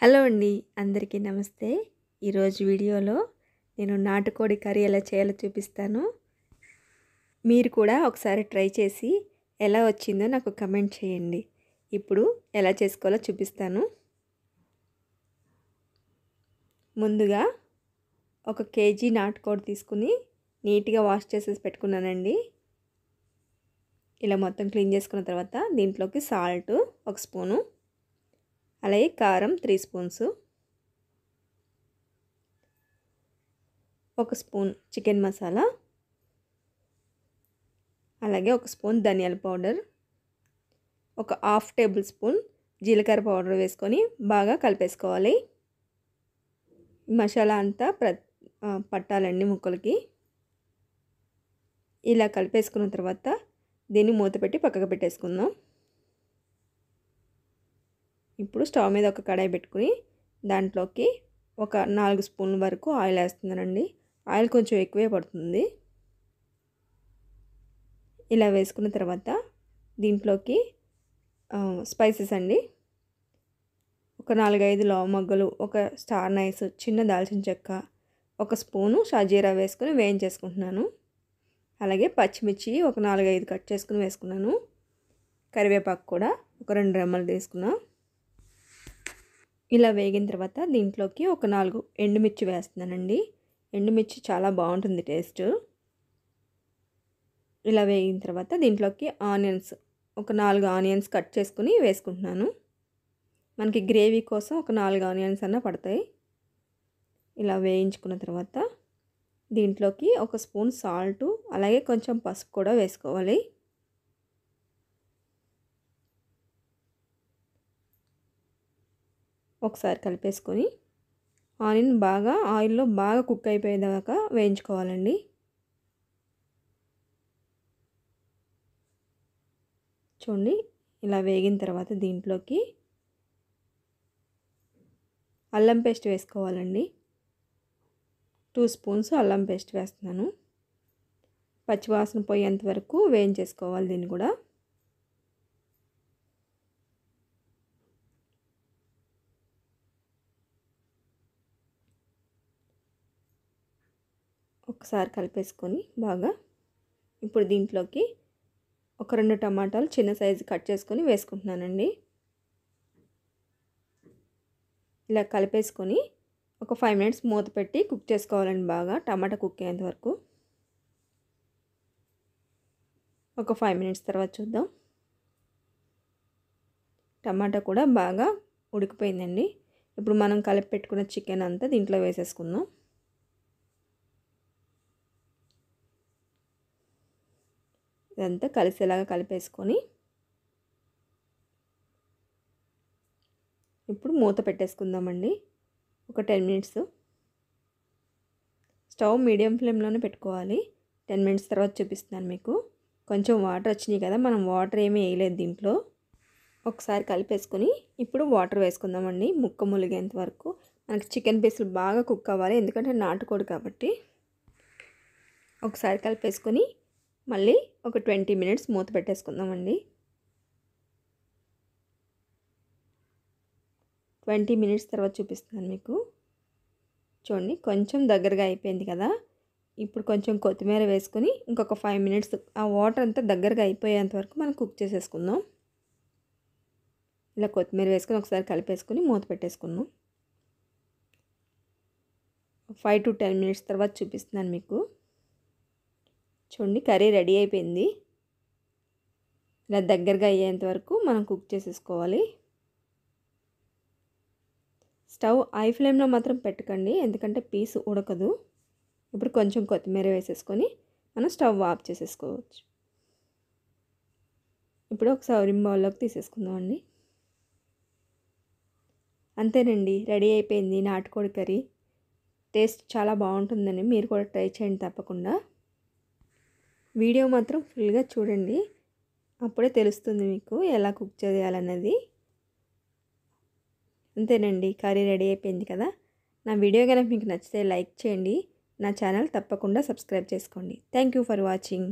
Hello అండి, అందరికీ నమస్తే. ఈరోజు వీడియోలో నేను నాటుకోడి కర్రీ ఎలా చేయాలో చూపిస్తాను. మీరు కూడా ఒకసారి ట్రై చేసి ఎలా వచ్చిందో నాకు కమెంట్ చేయండి. ఇప్పుడు ఎలా చేసుకోవాలో చూపిస్తాను. ముందుగా 1 కేజీ నాటుకోడి తీసుకుని నీట్గా వాష్ చేసేసి పెట్టుకున్నానండి. ఇలా మొత్తం క్లీన్ చేసుకున్న తర్వాత దీంట్లోకి సాల్ట్ 1 స్పూను, అలాగే కారం 3 స్పూన్స్, 1 స్పూన్ చికెన్ మసాలా, అలాగే 1 స్పూన్ ధనియాల పౌడర్, 1/2 టేబుల్ స్పూన్ జీలకర్ర పౌడర్ వేసుకొని బాగా కలిపేసుకోవాలి. మసాలా అంతా పట్టాలండి ముక్కలకి. ఇలా కలిపేసుకున్న తర్వాత దీన్ని మూత పెట్టి పక్కకు పెట్టేసుకుందాం. ఇప్పుడు స్టవ్ మీద ఒక కడాయి పెట్టుకుని దాంట్లోకి ఒక 4 స్పూన్ల వరకు ఆయిల్ వేస్తున్నానండి. ఆయిల్ కొంచెం ఎక్కువే పడుతుంది. ఇలా వేసుకున్న తర్వాత దీంట్లోకి స్పైసెస్ అండి, ఒక 4-5 లవంగాలు, ఒక స్టార్ నైస్, చిన్న దాల్చిన చెక్క, 1 స్పూను షాజీరా వేసుకొని వేయించేసుకుంటున్నాను. అలాగే పచ్చిమిర్చి ఒక 4-5 కట్ చేసుకుని వేసుకున్నాను. కరివేపాకు కూడా ఒక 2 రెమ్మలు తీసుకున్నాను. ఇలా వేగిన తర్వాత దీంట్లోకి ఒక 4 ఎండుమిర్చి వేస్తున్నానండి. ఎండుమిర్చి చాలా బాగుంటుంది టేస్ట్. ఇలా వేగిన తర్వాత దీంట్లోకి ఆనియన్స్, ఒక 4 ఆనియన్స్ కట్ చేసుకుని వేసుకుంటున్నాను. మనకి గ్రేవీ కోసం ఒక 4 ఆనియన్స్ అన్న పడతాయి. ఇలా వేయించుకున్న తర్వాత దీంట్లోకి 1 స్పూన్ సాల్టు, అలాగే కొంచెం పసుపు కూడా వేసుకోవాలి. ఒకసారి కలిపేసుకొని ఆనియన్ బాగా ఆయిల్లో బాగా కుక్ అయిపోయేదాకా వేయించుకోవాలండి. చూడండి, ఇలా వేగిన తర్వాత దీంట్లోకి అల్లం పేస్ట్ వేసుకోవాలండి. 2 స్పూన్స్ అల్లం పేస్ట్ వేస్తున్నాను. పచ్చివాసన పోయేంత వరకు వేయించేసుకోవాలి దీన్ని కూడా. ఒకసారి కలిపేసుకొని బాగా ఇప్పుడు దీంట్లోకి ఒక 2 టమాటాలు చిన్న సైజు కట్ చేసుకొని వేసుకుంటున్నానండి. ఇలా కలిపేసుకొని ఒక 5 మినిట్స్ మూత పెట్టి కుక్ చేసుకోవాలండి. బాగా టమాటా కుక్ అయ్యేంత వరకు. ఒక 5 మినిట్స్ తర్వాత చూద్దాం. టమాటా కూడా బాగా ఉడికిపోయిందండి. ఇప్పుడు మనం కలిపి పెట్టుకున్న చికెన్ అంతా దీంట్లో వేసేసుకుందాం. ఇదంతా కలిసేలాగా కలిపేసుకొని ఇప్పుడు మూత పెట్టేసుకుందామండి. ఒక 10 మినిట్స్. స్టవ్ మీడియం ఫ్లేమ్లోనే పెట్టుకోవాలి. 10 మినిట్స్ తర్వాత చూపిస్తున్నాను మీకు. కొంచెం వాటర్ వచ్చినాయి కదా, మనం వాటర్ ఏమీ వేయలేదు దీంట్లో. ఒకసారి కలిపేసుకొని ఇప్పుడు వాటర్ వేసుకుందామండి. ముక్క ములిగేంత వరకు. మనకి చికెన్ పీసులు బాగా కుక్ అవ్వాలి, ఎందుకంటే నాటుకోడి కాబట్టి. ఒకసారి కలిపేసుకొని మళ్ళీ ఒక 20 మినిట్స్ మూత పెట్టేసుకుందామండి. 20 మినిట్స్ తర్వాత చూపిస్తున్నాను మీకు. చూడండి, కొంచెం దగ్గరగా అయిపోయింది కదా. ఇప్పుడు కొంచెం కొత్తిమీర వేసుకొని ఇంకొక 5 మినిట్స్ ఆ వాటర్ అంతా దగ్గరగా అయిపోయేంత వరకు మనం కుక్ చేసేసుకుందాం. ఇలా కొత్తిమీర వేసుకొని ఒకసారి కలిపేసుకొని మూత పెట్టేసుకుందాం. 5 to 10 మినిట్స్ తర్వాత చూపిస్తున్నాను మీకు. చూడండి, కర్రీ రెడీ అయిపోయింది. ఇలా దగ్గరగా అయ్యేంత వరకు మనం కుక్ చేసేసుకోవాలి. స్టవ్ హై ఫ్లేమ్లో మాత్రం పెట్టకండి, ఎందుకంటే పీసు ఉడకదు. ఇప్పుడు కొంచెం కొత్తిమీర వేసేసుకొని మనం స్టవ్ ఆఫ్ చేసేసుకోవచ్చు. ఇప్పుడు ఒక సర్వింగ్ బౌల్లోకి తీసేసుకుందామండి. అంతేనండి, రెడీ అయిపోయింది నాటుకోడి కర్రీ. టేస్ట్ చాలా బాగుంటుందని మీరు కూడా ట్రై చేయండి తప్పకుండా. వీడియో మాత్రం ఫుల్గా చూడండి, అప్పుడే తెలుస్తుంది మీకు ఎలా కుక్ చేయాలన్నది. అంతేనండి, కర్రీ రెడీ అయిపోయింది కదా. నా వీడియో కనుక మీకు నచ్చితే లైక్ చేయండి. నా ఛానల్ తప్పకుండా సబ్స్క్రైబ్ చేసుకోండి. Thank you for watching.